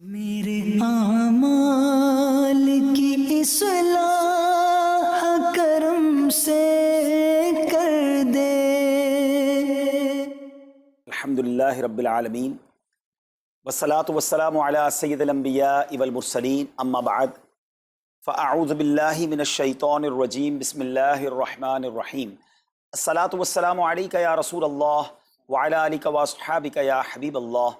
میرے اعمال کی اصلاح کرم سے کر دے۔ الحمدللہ رب العالمین والصلاة والسلام علی سید الانبیاء والمرسلین اما بعد فاعوذ باللہ من الشیطان الرجیم بسم اللہ الرحمن الرحیم الصلاة والسلام علیک یا رسول اللہ وعلی آلک واصحابک یا حبیب اللہ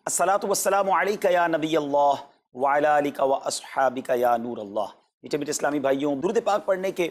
الصلاة والسلام علیک یا نبی اللہ وعلی آلک واصحابک یا نور اللہ۔ میٹھے میٹھے اسلامی بھائیوں، درود پاک پڑھنے کے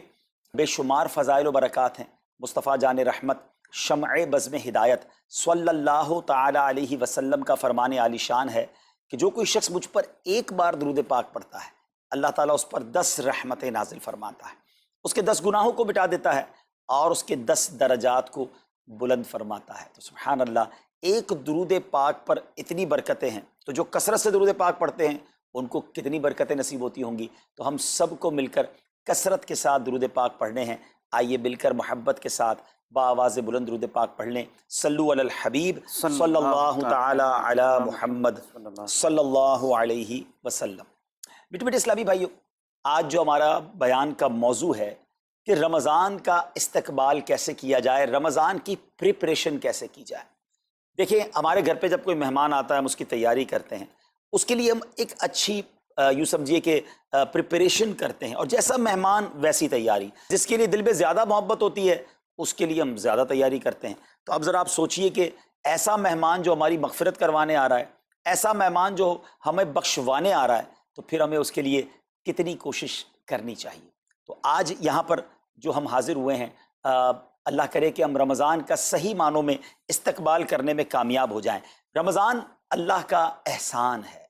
بے شمار فضائل و برکات ہیں۔ مصطفیٰ جان رحمت شمع بزم ہدایت صلی اللہ تعالی علیہ وسلم کا فرمان عالی شان ہے کہ جو کوئی شخص مجھ پر ایک بار درود پاک پڑھتا ہے، اللہ تعالیٰ اس پر 10 رحمتیں نازل فرماتا ہے، اس کے 10 گناہوں کو مٹا دیتا ہے اور اس کے 10 درجات کو بلند فرماتا ہے۔ تو سبحان اللہ، ایک درود پاک پر اتنی برکتیں ہیں، تو جو کثرت سے درود پاک پڑھتے ہیں ان کو کتنی برکتیں نصیب ہوتی ہوں گی۔ تو ہم سب کو مل کر کثرت کے ساتھ درود پاک پڑھنے ہیں۔ آئیے مل کر محبت کے ساتھ بآواز بلند درود پاک پڑھ لیں۔ صلو علی الحبیب صلی اللہ تعالی علی محمد صلی اللہ علیہ وسلم۔ میٹھے میٹھے اسلامی بھائیوں، آج جو ہمارا بیان کا موضوع ہے کہ رمضان کا استقبال کیسے کیا جائے، رمضان کی پریپریشن کیسے کی جائے۔ دیکھیں، ہمارے گھر پہ جب کوئی مہمان آتا ہے ہم اس کی تیاری کرتے ہیں، اس کے لیے ہم ایک اچھی یوں سمجھیے کہ پریپریشن کرتے ہیں، اور جیسا مہمان ویسی تیاری۔ جس کے لیے دل میں زیادہ محبت ہوتی ہے اس کے لیے ہم زیادہ تیاری کرتے ہیں۔ تو اب ذرا آپ سوچئے کہ ایسا مہمان جو ہماری مغفرت کروانے آ رہا ہے، ایسا مہمان جو ہمیں بخشوانے آ رہا ہے، تو پھر ہمیں اس کے لیے کتنی کوشش کرنی چاہیے۔ تو آج یہاں پر جو ہم حاضر ہوئے ہیں، اللہ کرے کہ ہم رمضان کا صحیح معنوں میں استقبال کرنے میں کامیاب ہو جائیں۔ رمضان اللہ کا احسان ہے۔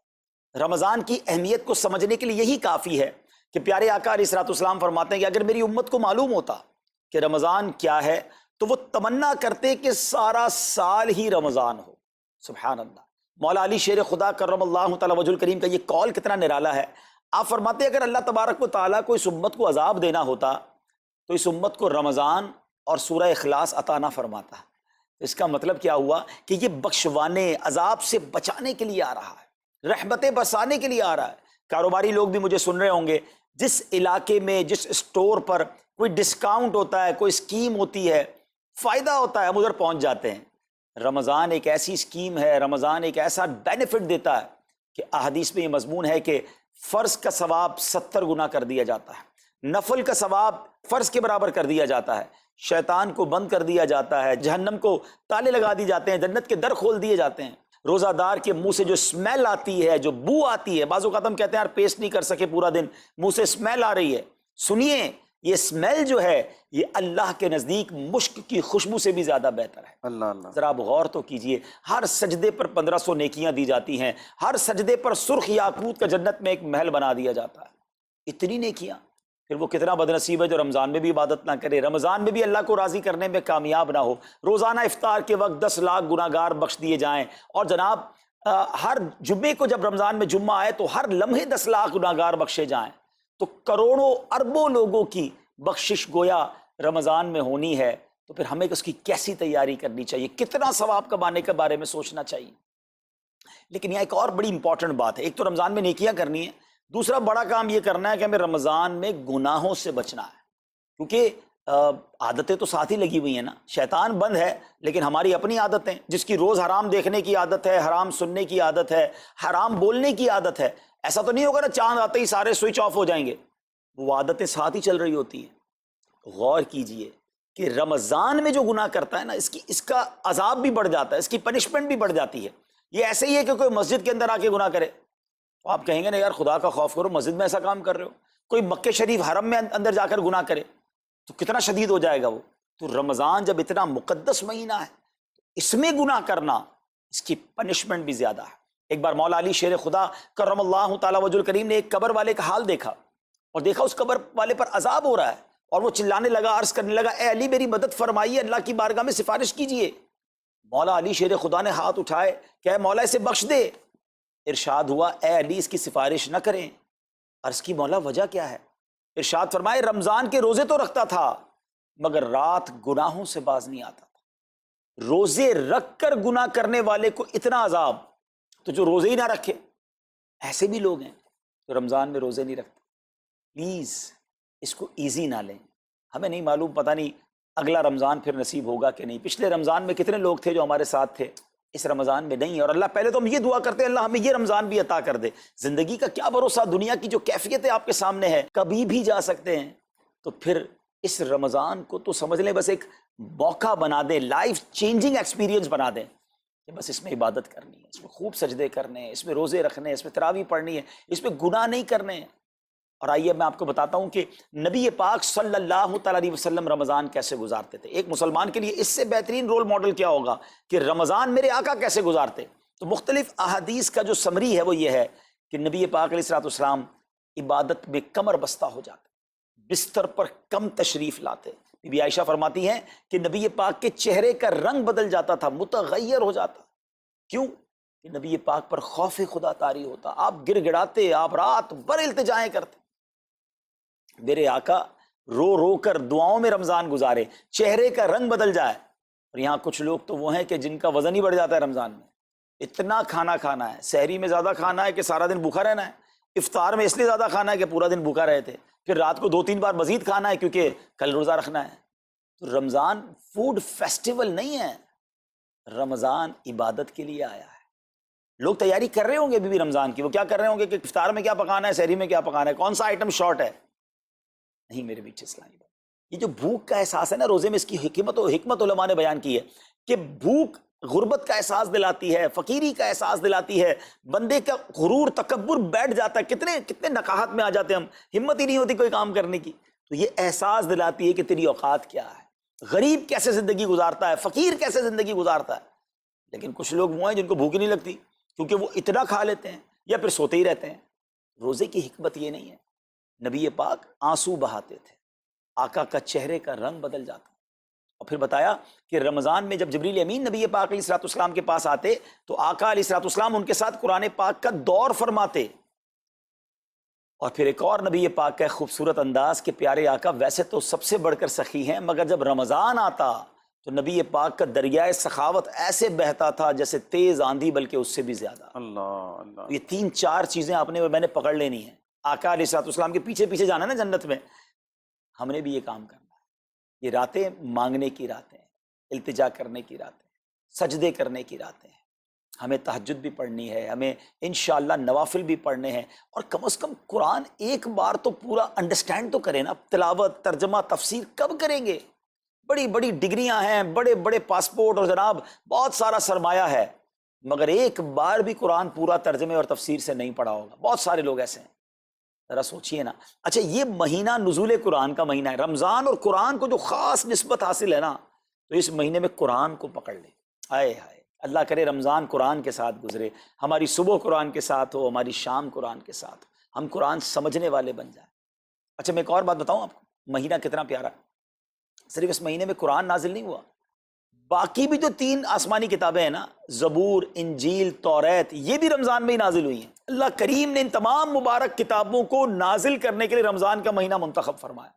رمضان کی اہمیت کو سمجھنے کے لیے یہی کافی ہے کہ پیارے آقا علیہ الصلوۃ والسلام فرماتے ہیں کہ اگر میری امت کو معلوم ہوتا کہ رمضان کیا ہے تو وہ تمنا کرتے کہ سارا سال ہی رمضان ہو۔ سبحان اللہ۔ مولا علی شیر خدا کرم اللہ تعالی وجہ الکریم کا یہ قول کتنا نرالا ہے۔ آپ فرماتے ہیں اگر اللہ تبارک و تعالیٰ کو اس امت کو عذاب دینا ہوتا تو اس امت کو رمضان اور سورہ اخلاص عطا نہ فرماتا۔ اس کا مطلب کیا ہوا کہ یہ بخشوانے، عذاب سے بچانے کے لیے آ رہا ہے، رحمتیں برسانے کے لیے آ رہا ہے۔ کاروباری لوگ بھی مجھے سن رہے ہوں گے، جس علاقے میں جس اسٹور پر کوئی ڈسکاؤنٹ ہوتا ہے، کوئی اسکیم ہوتی ہے، فائدہ ہوتا ہے، ہم ادھر پہنچ جاتے ہیں۔ رمضان ایک ایسی اسکیم ہے، رمضان ایک ایسا بینیفٹ دیتا ہے کہ احادیث میں یہ مضمون ہے کہ فرض کا ثواب 70 گنا کر دیا جاتا ہے، نفل کا ثواب فرض کے برابر کر دیا جاتا ہے، شیطان کو بند کر دیا جاتا ہے، جہنم کو تالے لگا دی جاتے ہیں، جنت کے در کھول دیے جاتے ہیں۔ روزہ دار کے منہ سے جو اسمیل آتی ہے، جو بو آتی ہے، بعض اوقات ہم کہتے ہیں یار پیسٹ نہیں کر سکے پورا دن، منہ سے اسمیل آ رہی ہے۔ سنیے، یہ اسمیل جو ہے یہ اللہ کے نزدیک مشک کی خوشبو سے بھی زیادہ بہتر ہے۔ اللہ اللہ، ذرا آپ غور تو کیجئے، ہر سجدے پر 1500 نیکیاں دی جاتی ہیں، ہر سجدے پر سرخ یاقوت کا جنت میں ایک محل بنا دیا جاتا ہے۔ اتنی نیکیاں، پھر وہ کتنا بد نصیب ہے جو رمضان میں بھی عبادت نہ کرے، رمضان میں بھی اللہ کو راضی کرنے میں کامیاب نہ ہو۔ روزانہ افطار کے وقت 10 لاکھ گناہگار بخش دیے جائیں، اور جناب ہر جمعے کو جب رمضان میں جمعہ آئے تو ہر لمحے 10 لاکھ گناہگار بخشے جائیں، تو کروڑوں اربوں لوگوں کی بخشش گویا رمضان میں ہونی ہے۔ تو پھر ہمیں اس کی کیسی تیاری کرنی چاہیے، کتنا ثواب کمانے کے بارے میں سوچنا چاہیے۔ لیکن یہاں ایک اور بڑی امپورٹنٹ بات ہے، ایک تو رمضان میں نیکیاں کرنی ہے، دوسرا بڑا کام یہ کرنا ہے کہ ہمیں رمضان میں گناہوں سے بچنا ہے، کیونکہ عادتیں تو ساتھ ہی لگی ہوئی ہیں نا۔ شیطان بند ہے لیکن ہماری اپنی عادتیں، جس کی روز حرام دیکھنے کی عادت ہے، حرام سننے کی عادت ہے، حرام بولنے کی عادت ہے۔ ایسا تو نہیں ہوگا نا چاند آتے ہی سارے سوئچ آف ہو جائیں گے، وہ عادتیں ساتھ ہی چل رہی ہوتی ہیں۔ غور کیجئے کہ رمضان میں جو گناہ کرتا ہے نا، اس کا عذاب بھی بڑھ جاتا ہے، اس کی پنشمنٹ بھی بڑھ جاتی ہے۔ یہ ایسے ہی ہے کہ کوئی مسجد کے اندر آ کے گناہ کرے تو آپ کہیں گے نا یار خدا کا خوف کرو، مسجد میں ایسا کام کر رہے ہو۔ کوئی مکہ شریف حرم میں اندر جا کر گناہ کرے تو کتنا شدید ہو جائے گا وہ۔ تو رمضان جب اتنا مقدس مہینہ ہے، اس میں گناہ کرنا، اس کی پنشمنٹ بھی زیادہ ہے۔ ایک بار مولا علی شیر خدا کرم اللہ تعالی وجہ الکریم نے ایک قبر والے کا حال دیکھا، اور دیکھا اس قبر والے پر عذاب ہو رہا ہے، اور وہ چلانے لگا، عرض کرنے لگا اے علی میری مدد فرمائیے، اللہ کی بارگاہ میں سفارش کیجئے۔ مولا علی شیر خدا نے ہاتھ اٹھائے کہ اے مولا اسے بخش دے۔ ارشاد ہوا اے علی اس کی سفارش نہ کریں۔ عرض کی مولا وجہ کیا ہے؟ ارشاد فرمائے رمضان کے روزے تو رکھتا تھا مگر رات گناہوں سے باز نہیں آتا تھا۔ روزے رکھ کر گناہ کرنے والے کو اتنا عذاب، تو جو روزے ہی نہ رکھے ایسے بھی لوگ ہیں جو رمضان میں روزے نہیں رکھتے. پلیز اس کو ایزی نہ لیں. ہمیں نہیں معلوم، پتہ نہیں اگلا رمضان پھر نصیب ہوگا کہ نہیں. پچھلے رمضان میں کتنے لوگ تھے جو ہمارے ساتھ تھے، اس رمضان میں نہیں. اور اللہ پہلے تو ہم یہ دعا کرتے ہیں اللہ ہمیں یہ رمضان بھی عطا کر دے. زندگی کا کیا بھروسہ، دنیا کی جو کیفیت آپ کے سامنے ہے کبھی بھی جا سکتے ہیں. تو پھر اس رمضان کو تو سمجھ لیں بس ایک موقع بنا دیں، لائف چینجنگ ایکسپیرینس بنا دیں کہ بس اس میں عبادت کرنی ہے، اس میں خوب سجدے کرنے ہیں، اس میں روزے رکھنے ہیں، اس میں تراویح پڑھنی ہے، اس میں گناہ نہیں کرنے ہیں. اور آئیے میں آپ کو بتاتا ہوں کہ نبی پاک صلی اللہ تعالیٰ علیہ وسلم رمضان کیسے گزارتے تھے. ایک مسلمان کے لیے اس سے بہترین رول ماڈل کیا ہوگا کہ رمضان میرے آقا کیسے گزارتے. تو مختلف احادیث کا جو سمری ہے وہ یہ ہے کہ نبی پاک علیہ الصلوۃ والسلام عبادت میں کمر بستہ ہو جاتے، بستر پر کم تشریف لاتے. بی بی عائشہ فرماتی ہیں کہ نبی پاک کے چہرے کا رنگ بدل جاتا تھا، متغیر ہو جاتا. کیوں؟ کہ نبی پاک پر خوف خدا طاری ہوتا. آپ گر گڑاتے، آپ رات بھر التجائیں کرتے. میرے آقا رو رو کر دعاؤں میں رمضان گزارے، چہرے کا رنگ بدل جائے. اور یہاں کچھ لوگ تو وہ ہیں کہ جن کا وزن ہی بڑھ جاتا ہے رمضان میں. اتنا کھانا کھانا ہے، سحری میں زیادہ کھانا ہے کہ سارا دن بھوکا رہنا ہے، افطار میں اس لیے زیادہ کھانا ہے کہ پورا دن بھوکا رہے تھے، پھر رات کو 2-3 بار مزید کھانا ہے کیونکہ کل روزہ رکھنا ہے. تو رمضان فوڈ فیسٹیول نہیں ہے، رمضان عبادت کے لیے آیا ہے. لوگ تیاری کر رہے ہوں گے بھی رمضان کی، وہ کیا کر رہے ہوں گے کہ افطار میں کیا پکانا ہے، سحری میں کیا پکانا ہے، کون سا آئٹم شارٹ ہے. نہیں میرے بیچ اسلامی بات، یہ جو بھوک کا احساس ہے نا روزے میں، اس کی حکمت علماء نے بیان کی ہے کہ بھوک غربت کا احساس دلاتی ہے، فقیری کا احساس دلاتی ہے، بندے کا غرور تکبر بیٹھ جاتا ہے. کتنے نقاہت میں آ جاتے ہیں ہم، ہمت ہی نہیں ہوتی کوئی کام کرنے کی. تو یہ احساس دلاتی ہے کہ تیری اوقات کیا ہے، غریب کیسے زندگی گزارتا ہے، فقیر کیسے زندگی گزارتا ہے. لیکن کچھ لوگ وہ ہیں جن کو بھوک ہی نہیں لگتی کیونکہ وہ اتنا کھا لیتے ہیں یا پھر سوتے ہی رہتے ہیں. روزے کی حکمت یہ نہیں ہے. نبی پاک آنسو بہاتے تھے، آقا کا چہرے کا رنگ بدل جاتا. اور پھر بتایا کہ رمضان میں جب جبریل امین نبی پاک علیہ الصلوۃ والسلام کے پاس آتے تو آقا علیہ الصلوۃ والسلام ان کے ساتھ قرآن پاک کا دور فرماتے. اور پھر ایک اور نبی پاک کا خوبصورت انداز کہ پیارے آقا ویسے تو سب سے بڑھ کر سخی ہیں، مگر جب رمضان آتا تو نبی پاک کا دریائے سخاوت ایسے بہتا تھا جیسے تیز آندھی، بلکہ اس سے بھی زیادہ. اللہ اللہ. یہ 3-4 چیزیں آپ نے میں نے پکڑ لینی ہیں. آقا علیہ الصلوۃ والسلام کے پیچھے پیچھے جانا ہے نا جنت میں، ہم نے بھی یہ کام کرنا ہے. یہ راتیں مانگنے کی راتیں ہیں، التجا کرنے کی راتیں ہیں، سجدے کرنے کی راتیں ہیں. ہمیں تہجد بھی پڑھنی ہے، ہمیں انشاءاللہ نوافل بھی پڑھنے ہیں. اور کم از کم قرآن ایک بار تو پورا انڈرسٹینڈ تو کریں نا. تلاوت، ترجمہ، تفسیر کب کریں گے؟ بڑی بڑی ڈگریاں ہیں، بڑے بڑے پاسپورٹ اور جناب بہت سارا سرمایہ ہے، مگر ایک بار بھی قرآن پورا ترجمے اور تفسیر سے نہیں پڑھا ہوگا. بہت سارے لوگ ایسے ہیں. ذرا سوچئے نا. اچھا یہ مہینہ نزول قرآن کا مہینہ ہے، رمضان، اور قرآن کو جو خاص نسبت حاصل ہے نا، تو اس مہینے میں قرآن کو پکڑ لے. ہائے ہائے، اللہ کرے رمضان قرآن کے ساتھ گزرے، ہماری صبح قرآن کے ساتھ ہو، ہماری شام قرآن کے ساتھ ہو، ہم قرآن سمجھنے والے بن جائیں. اچھا میں ایک اور بات بتاؤں آپ کو، مہینہ کتنا پیارا ہے. صرف اس مہینے میں قرآن نازل نہیں ہوا، باقی بھی جو 3 آسمانی کتابیں ہیں نا، زبور، انجیل، توریت، یہ بھی رمضان میں ہی نازل ہوئی ہیں. اللہ کریم نے ان تمام مبارک کتابوں کو نازل کرنے کے لیے رمضان کا مہینہ منتخب فرمایا.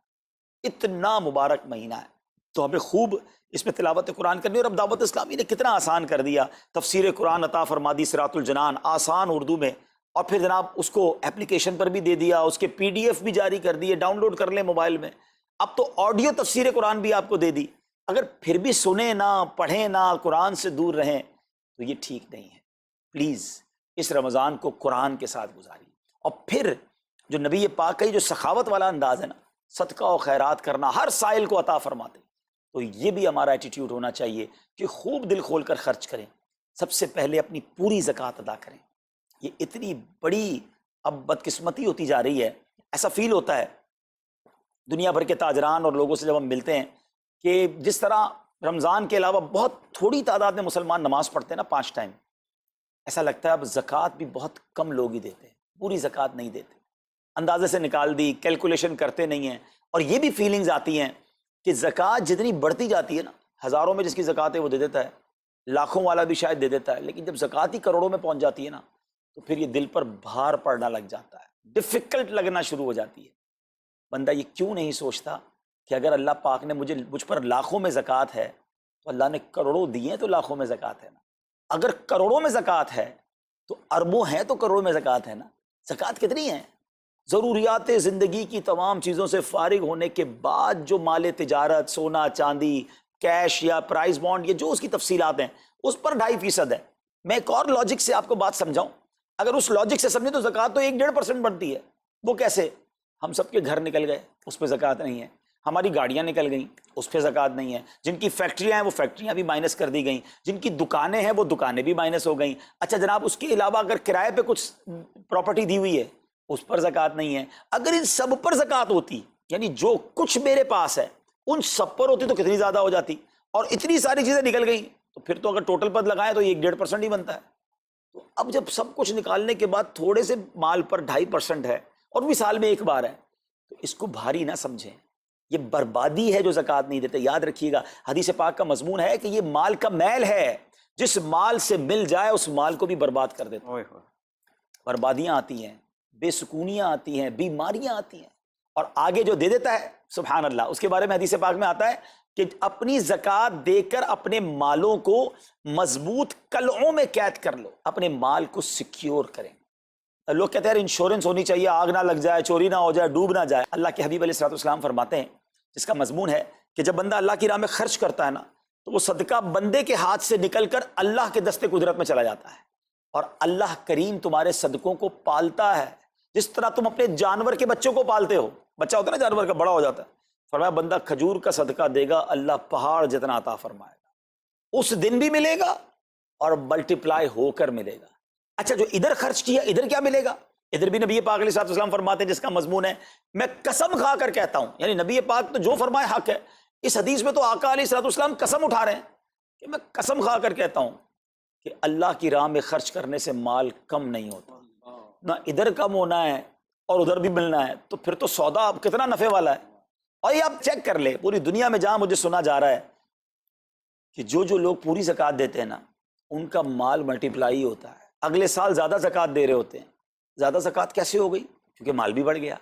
اتنا مبارک مہینہ ہے تو ہمیں خوب اس میں تلاوت قرآن کرنی. اور اب دعوت اسلامی نے کتنا آسان کر دیا، تفسیر قرآن عطا فرما دی، صراط الجنان آسان اردو میں، اور پھر جناب اس کو اپلیکیشن پر بھی دے دیا، اس کے PDF بھی جاری کر دیے، ڈاؤن لوڈ کر لیں موبائل میں. اب تو آڈیو تفسیر قرآن بھی آپ کو دے دی. اگر پھر بھی سنیں نہ، پڑھیں نہ، قرآن سے دور رہیں تو یہ ٹھیک نہیں ہے. پلیز اس رمضان کو قرآن کے ساتھ گزاری. اور پھر جو نبی پاک کا یہ جو سخاوت والا انداز ہے نا، صدقہ و خیرات کرنا، ہر سائل کو عطا فرماتے، تو یہ بھی ہمارا ایٹیٹیوڈ ہونا چاہیے کہ خوب دل کھول کر خرچ کریں. سب سے پہلے اپنی پوری زکوٰۃ ادا کریں. یہ اتنی بڑی اب بدقسمتی ہوتی جا رہی ہے. ایسا فیل ہوتا ہے دنیا بھر کے تاجران اور لوگوں سے جب ہم ملتے ہیں کہ جس طرح رمضان کے علاوہ بہت تھوڑی تعداد میں مسلمان نماز پڑھتے ہیں نا 5 ٹائم، ایسا لگتا ہے اب زکوٰۃ بھی بہت کم لوگ ہی دیتے ہیں، پوری زکوٰۃ نہیں دیتے، اندازے سے نکال دی، کیلکولیشن کرتے نہیں ہیں. اور یہ بھی فیلنگز آتی ہیں کہ زکوٰۃ جتنی بڑھتی جاتی ہے نا، ہزاروں میں جس کی زکوٰۃ ہے وہ دے دیتا ہے، لاکھوں والا بھی شاید دے دیتا ہے، لیکن جب زکوٰۃ ہی کروڑوں میں پہنچ جاتی ہے نا تو پھر یہ دل پر بھار پڑنا لگ جاتا ہے، ڈیفیکلٹ لگنا شروع ہو جاتی ہے. بندہ یہ کیوں نہیں سوچتا کہ اگر اللہ پاک نے مجھ پر لاکھوں میں زکوٰۃ ہے تو اللہ نے کروڑوں دیے تو لاکھوں میں زکوٰۃ ہے نا. اگر کروڑوں میں زکوٰۃ ہے تو اربوں ہیں تو کروڑوں میں زکوٰۃ ہے نا. زکوٰۃ کتنی ہے؟ ضروریات زندگی کی تمام چیزوں سے فارغ ہونے کے بعد جو مال تجارت، سونا چاندی، کیش یا پرائز بانڈ، یہ جو اس کی تفصیلات ہیں، اس پر 2.5% ہے. میں ایک اور لاجک سے آپ کو بات سمجھاؤں. اگر اس لاجک سے سمجھیں تو زکوٰۃ تو 1-1.5% بنتی ہے. وہ کیسے؟ ہم سب کے گھر نکل گئے، اس پہ زکوٰۃ نہیں ہے. ہماری گاڑیاں نکل گئیں، اس پہ زکوٰۃ نہیں ہے. جن کی فیکٹریاں ہیں وہ فیکٹریاں بھی مائنس کر دی گئیں. جن کی دکانیں ہیں وہ دکانیں بھی مائنس ہو گئیں. اچھا جناب، اس کے علاوہ اگر کرائے پہ کچھ پراپرٹی دی ہوئی ہے اس پر زکوٰۃ نہیں ہے. اگر ان سب پر زکوٰۃ ہوتی، یعنی جو کچھ میرے پاس ہے ان سب پر ہوتی، تو کتنی زیادہ ہو جاتی. اور اتنی ساری چیزیں نکل گئیں تو پھر تو اگر ٹوٹل پر لگائیں تو 1-1.5% ہی بنتا ہے. تو اب جب سب کچھ نکالنے کے بعد تھوڑے سے مال پر 2.5% ہے اور بھی سال میں ایک بار ہے، تو اس کو بھاری نہ سمجھیں. یہ بربادی ہے جو زکوٰۃ نہیں دیتے. یاد رکھیے گا، حدیث پاک کا مضمون ہے کہ یہ مال کا میل ہے، جس مال سے مل جائے اس مال کو بھی برباد کر دیتا ہے. بربادیاں آتی ہیں، بے سکونیاں آتی ہیں، بیماریاں آتی ہیں. اور آگے جو دے دیتا ہے سبحان اللہ، اس کے بارے میں حدیث پاک میں آتا ہے کہ اپنی زکوٰۃ دے کر اپنے مالوں کو مضبوط قلعوں میں قید کر لو، اپنے مال کو سیکیور کریں. لوگ کہتے ہیں انشورنس ہونی چاہیے، آگ نہ لگ جائے، چوری نہ ہو جائے، ڈوب نہ جائے. اللہ کے حبیب علیہ الصلوۃ والسلام فرماتے ہیں، جس کا مضمون ہے کہ جب بندہ اللہ کی راہ میں خرچ کرتا ہے نا، تو وہ صدقہ بندے کے ہاتھ سے نکل کر اللہ کے دستے قدرت میں چلا جاتا ہے. اور اللہ کریم تمہارے صدقوں کو پالتا ہے جس طرح تم اپنے جانور کے بچوں کو پالتے ہو. بچہ ہوتا ہے نا جانور کا، بڑا ہو جاتا ہے. فرمایا بندہ کھجور کا صدقہ دے گا، اللہ پہاڑ جتنا عطا فرمائے گا. اس دن بھی ملے گا اور ملٹیپلائی ہو کر ملے گا. اچھا، جو ادھر خرچ کیا ادھر کیا ملے گا؟ ادھر بھی نبی پاک علیہ الصلوۃ والسلام فرماتے ہیں، جس کا مضمون ہے میں قسم کھا کر کہتا ہوں، یعنی نبی پاک تو جو فرمائے حق ہے. اس حدیث میں تو آقا علیہ الصلوۃ والسلام قسم اٹھا رہے ہیں کہ میں قسم کھا کر کہتا ہوں کہ اللہ کی راہ میں خرچ کرنے سے مال کم نہیں ہوتا. نہ ادھر کم ہونا ہے اور ادھر بھی ملنا ہے، تو پھر تو سودا اب کتنا نفع والا ہے. اور یہ آپ چیک کر لیں، پوری دنیا میں جہاں مجھے سنا جا رہا ہے کہ جو لوگ پوری زکوٰۃ دیتے ہیں نا، ان کا مال ملٹیپلائی ہوتا ہے. اگلے سال زیادہ زکوٰۃ دے رہے ہوتے ہیں. زیادہ زکوٰۃ کیسے ہو گئی؟ کیونکہ مال بھی بڑھ گیا.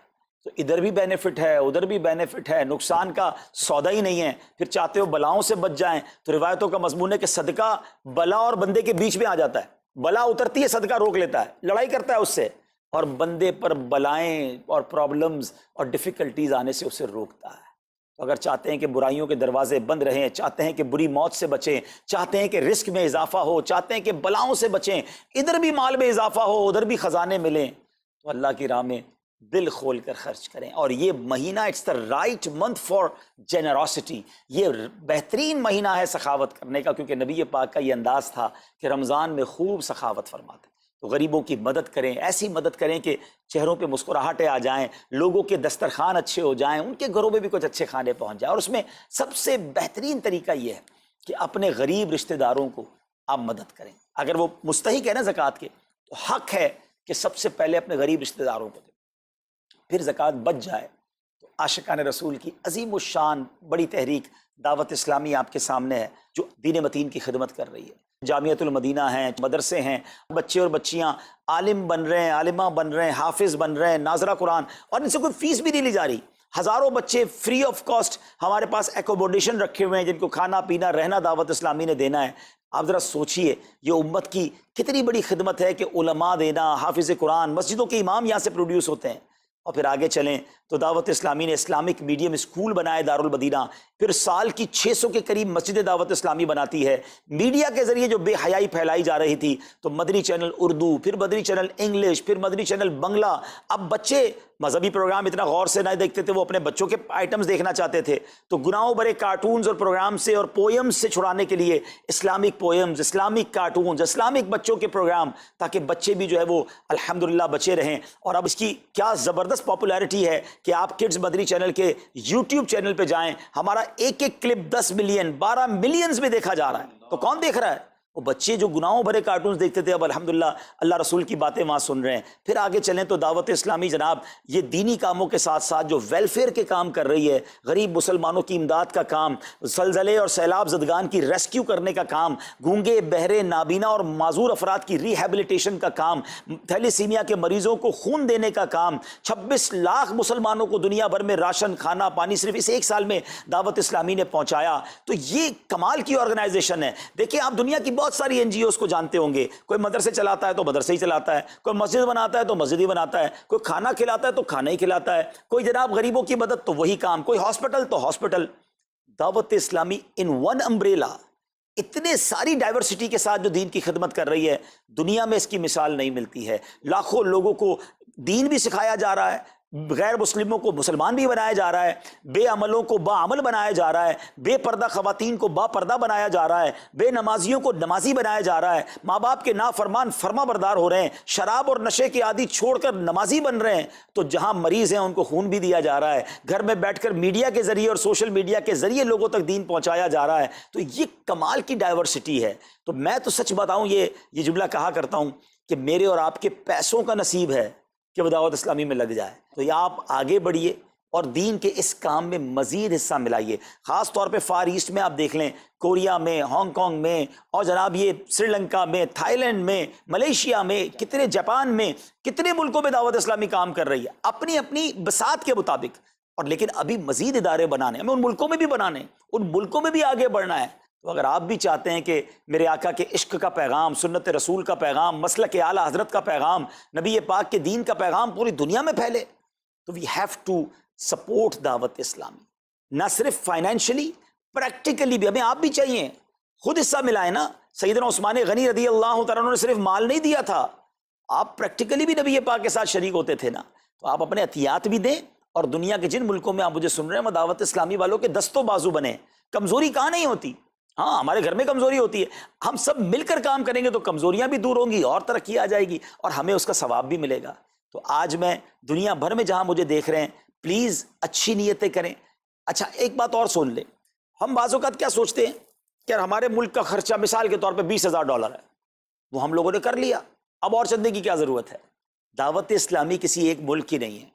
تو ادھر بھی بینیفٹ ہے، ادھر بھی بینیفٹ ہے، نقصان کا سودا ہی نہیں ہے. پھر چاہتے ہو بلاؤں سے بچ جائیں، تو روایتوں کا مضمون ہے کہ صدقہ بلا اور بندے کے بیچ میں آ جاتا ہے. بلا اترتی ہے، صدقہ روک لیتا ہے، لڑائی کرتا ہے اس سے، اور بندے پر بلائیں اور پرابلمز اور ڈیفیکلٹیز آنے سے اسے روکتا ہے. تو اگر چاہتے ہیں کہ برائیوں کے دروازے بند رہیں، چاہتے ہیں کہ بری موت سے بچیں، چاہتے ہیں کہ رزق میں اضافہ ہو، چاہتے ہیں کہ بلاؤں سے بچیں، ادھر بھی مال میں اضافہ ہو، ادھر بھی خزانے ملیں، تو اللہ کی راہ میں دل کھول کر خرچ کریں. اور یہ مہینہ it's the right month for generosity. یہ بہترین مہینہ ہے سخاوت کرنے کا، کیونکہ نبی پاک کا یہ انداز تھا کہ رمضان میں خوب سخاوت فرماتے. تو غریبوں کی مدد کریں، ایسی مدد کریں کہ چہروں پہ مسکراہٹیں آ جائیں، لوگوں کے دسترخوان اچھے ہو جائیں، ان کے گھروں میں بھی کچھ اچھے کھانے پہنچ جائیں. اور اس میں سب سے بہترین طریقہ یہ ہے کہ اپنے غریب رشتہ داروں کو آپ مدد کریں. اگر وہ مستحق ہے نا زکوٰۃ کے، تو حق ہے کہ سب سے پہلے اپنے غریب رشتہ داروں کو دیں. پھر زکوٰۃ بچ جائے تو عاشقان رسول کی عظیم الشان بڑی تحریک دعوت اسلامی آپ کے سامنے ہے، جو دین متین کی خدمت کر رہی ہے. جامعۃ المدینہ ہیں، مدرسے ہیں، بچے اور بچیاں عالم بن رہے ہیں، عالمہ بن رہے ہیں، حافظ بن رہے ہیں، ناظرہ قرآن، اور ان سے کوئی فیس بھی نہیں لی جا رہی. ہزاروں بچے فری آف کاسٹ ہمارے پاس ایکوموڈیشن رکھے ہوئے ہیں، جن کو کھانا پینا رہنا دعوت اسلامی نے دینا ہے. آپ ذرا سوچئے یہ امت کی کتنی بڑی خدمت ہے کہ علماء دینا، حافظ قرآن، مسجدوں کے امام یہاں سے پروڈیوس ہوتے ہیں. اور پھر آگے چلیں تو دعوت اسلامی نے اسلامک میڈیم اسکول بنائے دارالمدینہ. پھر سال کی 600 کے قریب مسجد دعوت اسلامی بناتی ہے. میڈیا کے ذریعے جو بے حیائی پھیلائی جا رہی تھی، تو مدنی چینل اردو، پھر مدنی چینل انگلش، پھر مدنی چینل بنگلہ. اب بچے مذہبی پروگرام اتنا غور سے نہیں دیکھتے تھے، وہ اپنے بچوں کے آئٹمز دیکھنا چاہتے تھے. تو گناہوں بھرے کارٹونز اور پروگرام سے اور پوئمز سے چھڑانے کے لیے Islamic poems, Islamic cartoons, Islamic بچوں کے پروگرام، تاکہ بچے بھی جو ہے وہ الحمدللہ بچے رہیں. اور اب اس کی کیا زبردست پاپولیرٹی ہے کہ آپ کڈز مدنی چینل کے یوٹیوب چینل پہ جائیں، ہمارا ایک ایک کلپ 10 ملین 12 ملینز میں دیکھا جا رہا ہے. تو کون دیکھ رہا ہے؟ وہ بچے جو گناہوں بھرے کارٹونز دیکھتے تھے، اب الحمدللہ اللہ رسول کی باتیں وہاں سن رہے ہیں. پھر آگے چلیں تو دعوت اسلامی جناب یہ دینی کاموں کے ساتھ ساتھ جو ویلفیئر کے کام کر رہی ہے، غریب مسلمانوں کی امداد کا کام، زلزلے اور سیلاب زدگان کی ریسکیو کرنے کا کام، گونگے بہرے نابینا اور معذور افراد کی ریہیبلیٹیشن کا کام، تھیلیسیمیا کے مریضوں کو خون دینے کا کام، 26 لاکھ مسلمانوں کو دنیا بھر میں راشن، کھانا پانی صرف اس ایک سال میں دعوت اسلامی نے پہنچایا. تو یہ کمال کی آرگنائزیشن ہے. دیکھیں آپ دنیا کی بہت ساری NGOs کو جانتے ہوں گے، کوئی مدرسے چلاتا ہے تو مدرسے ہی چلاتا ہے، کوئی مسجد بناتا ہے تو مسجد ہی بناتا ہے، کوئی کھانا کھلاتا ہے تو کھانا ہی کھلاتا ہے، کوئی جناب غریبوں کی مدد تو وہی کام، کوئی ہاسپٹل تو ہاسپٹل۔ دعوت اسلامی ان ون امبریلا اتنے ساری ڈائیورسٹی کے ساتھ جو دین کی خدمت کر رہی ہے، دنیا میں اس کی مثال نہیں ملتی ہے۔ لاکھوں لوگوں کو دین بھی سکھایا جا رہا ہے، غیر مسلموں کو مسلمان بھی بنایا جا رہا ہے، بے عملوں کو با عمل بنایا جا رہا ہے، بے پردہ خواتین کو با پردہ بنایا جا رہا ہے، بے نمازیوں کو نمازی بنایا جا رہا ہے، ماں باپ کے نافرمان فرما بردار ہو رہے ہیں، شراب اور نشے کے عادی چھوڑ کر نمازی بن رہے ہیں، تو جہاں مریض ہیں ان کو خون بھی دیا جا رہا ہے، گھر میں بیٹھ کر میڈیا کے ذریعے اور سوشل میڈیا کے ذریعے لوگوں تک دین پہنچایا جا رہا ہے۔ تو یہ کمال کی ڈائیورسٹی ہے۔ تو میں تو سچ بتاؤں، یہ جملہ کہا کرتا ہوں کہ میرے اور آپ کے پیسوں کا نصیب ہے کہ وہ دعوت اسلامی میں لگ جائے۔ تو یہ آپ آگے بڑھیے اور دین کے اس کام میں مزید حصہ ملائیے۔ خاص طور پہ فار ایسٹ میں آپ دیکھ لیں، کوریا میں، ہانگ کانگ میں، اور جناب یہ سری لنکا میں، تھائی لینڈ میں، ملیشیا میں، کتنے جاپان میں، کتنے ملکوں میں دعوت اسلامی کام کر رہی ہے اپنی اپنی بساط کے مطابق۔ اور لیکن ابھی مزید ادارے بنانے، ہمیں ان ملکوں میں بھی بنانے، ان ملکوں میں بھی آگے بڑھنا ہے۔ تو اگر آپ بھی چاہتے ہیں کہ میرے آقا کے عشق کا پیغام، سنت رسول کا پیغام، مسلک اعلیٰ حضرت کا پیغام، نبی پاک کے دین کا پیغام پوری دنیا میں پھیلے، تو وی ہیو ٹو سپورٹ دعوت اسلامی، نہ صرف فائنینشلی، پریکٹیکلی بھی۔ ہمیں آپ بھی چاہیے، خود حصہ ملائیں نا۔ سیدنا عثمان غنی رضی اللہ تعالیٰ عنہ نے صرف مال نہیں دیا تھا، آپ پریکٹیکلی بھی نبی پاک کے ساتھ شریک ہوتے تھے نا۔ تو آپ اپنے عطیات بھی دیں، اور دنیا کے جن ملکوں میں آپ مجھے سن رہے ہیں وہ دعوت اسلامی والوں کے دستوں بازو بنے۔ کمزوری کہاں نہیں ہوتی، ہاں ہمارے گھر میں کمزوری ہوتی ہے، ہم سب مل کر کام کریں گے تو کمزوریاں بھی دور ہوں گی اور ترقی آ جائے گی، اور ہمیں اس کا ثواب بھی ملے گا۔ تو آج میں دنیا بھر میں جہاں مجھے دیکھ رہے ہیں، پلیز اچھی نیتیں کریں۔ اچھا ایک بات اور سن لیں، ہم بعض اوقات کیا سوچتے ہیں کہ ہمارے ملک کا خرچہ مثال کے طور پہ $20,000 ہے، وہ ہم لوگوں نے کر لیا، اب اور چندے کی کیا ضرورت ہے؟ دعوت اسلامی کسی ایک ملک کی نہیں ہے،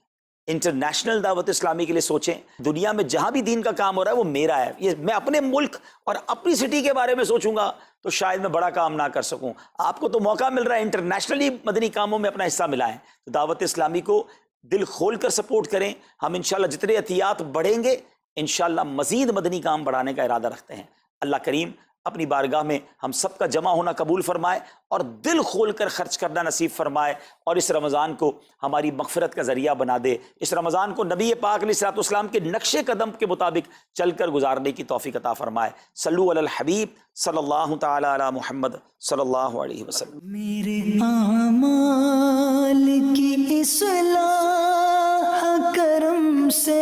انٹرنیشنل دعوت اسلامی کے لیے سوچیں۔ دنیا میں جہاں بھی دین کا کام ہو رہا ہے وہ میرا ہے، یہ میں اپنے ملک اور اپنی سٹی کے بارے میں سوچوں گا تو شاید میں بڑا کام نہ کر سکوں۔ آپ کو تو موقع مل رہا ہے انٹرنیشنلی مدنی کاموں میں اپنا حصہ ملائیں، تو دعوت اسلامی کو دل کھول کر سپورٹ کریں۔ ہم انشاءاللہ جتنے عطیات بڑھیں گے انشاءاللہ مزید مدنی کام بڑھانے کا ارادہ رکھتے ہیں۔ اللہ کریم اپنی بارگاہ میں ہم سب کا جمع ہونا قبول فرمائے اور دل کھول کر خرچ کرنا نصیب فرمائے، اور اس رمضان کو ہماری مغفرت کا ذریعہ بنا دے۔ اس رمضان کو نبی پاک علیہ الصلوۃ والسلام کے نقش قدم کے مطابق چل کر گزارنے کی توفیق عطا فرمائے۔ صلو علی الحبیب صلی اللہ تعالی علی محمد صلی اللہ علیہ وسلم۔ میرے اعمال کی اصلاح کرم سے